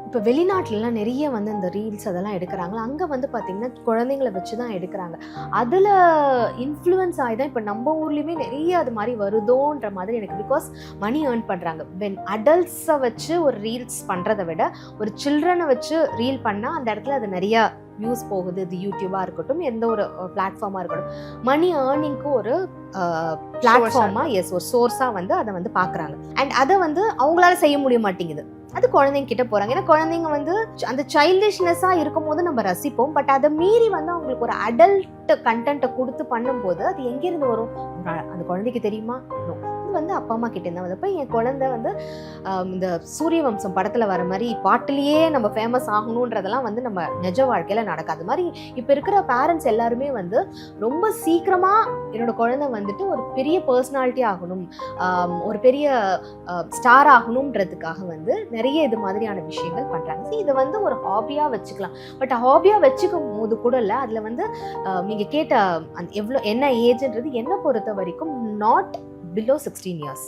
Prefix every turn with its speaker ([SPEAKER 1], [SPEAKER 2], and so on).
[SPEAKER 1] இப்போ வெளிநாட்டிலலாம் நிறைய வந்து இந்த ரீல்ஸ் அதெல்லாம் எடுக்கிறாங்களா, அங்கே வந்து பார்த்திங்கன்னா குழந்தைங்களை வச்சு தான் எடுக்கிறாங்க. அதில் இன்ஃப்ளூயன்ஸ் ஆகி தான் இப்போ நம்ம ஊர்லேயுமே நிறைய அது மாதிரி வருதோன்ற மாதிரி எனக்கு. பிகாஸ் மணி ஏர்ன் பண்ணுறாங்க. வென் அடல்ட்ஸை வச்சு ஒரு ரீல்ஸ் பண்ணுறதை விட ஒரு சில்ட்ரனை வச்சு ரீல் பண்ணால் அந்த இடத்துல அது நிறையா வியூஸ் போகுது. இது யூடியூபாக இருக்கட்டும், எந்த ஒரு பிளாட்ஃபார்மாக இருக்கட்டும், மணி ஏர்னிங்க்கு ஒரு பிளாட்ஃபார்மாக, எஸ், ஒரு சோர்ஸாக வந்து அதை வந்து பார்க்குறாங்க. அண்ட் அதை வந்து அவங்களால செய்ய முடிய மாட்டேங்குது. அது குழந்தைங்க கிட்ட போகிறாங்க. ஏன்னா குழந்தைங்க வந்து அந்த சைல்டிஷ்னஸாக இருக்கும் போது நம்ம ரசிப்போம். பட் அதை மீறி வந்து அவங்களுக்கு ஒரு அடல்ட் கண்டென்ட்டை கொடுத்து பண்ணும்போது அது எங்கேருந்து வரும்? அந்த குழந்தைக்கு தெரியுமா? இது வந்து அப்பா அம்மா கிட்டே தான் வந்தப்போ என் குழந்தை வந்து இந்த சூரியவம்சம் படத்தில் வர மாதிரி பாட்டிலேயே நம்ம ஃபேமஸ் ஆகணுன்றதெல்லாம் வந்து நம்ம நிஜ வாழ்க்கையில் நடக்காது. மாதிரி இப்போ இருக்கிற பேரண்ட்ஸ் எல்லாருமே வந்து ரொம்ப சீக்கிரமாக என்னோட குழந்தை வந்துட்டு ஒரு பெரிய பர்சனாலிட்டி ஆகணும், ஒரு பெரிய ஸ்டார் ஆகணுன்றதுக்காக வந்து நிறைய இது மாதிரியான விஷயங்கள் பண்ணுறாங்க. இதை வந்து ஒரு ஹாபியாக வச்சுக்கலாம். பட் ஹாபியாக வச்சுக்கும் போது கூட இல்லை, அதில் வந்து நீங்கள் கேட்ட எவ்வளோ என்ன ஏஜ்ன்றது என்னை பொறுத்த வரைக்கும் நாட் below 16 years.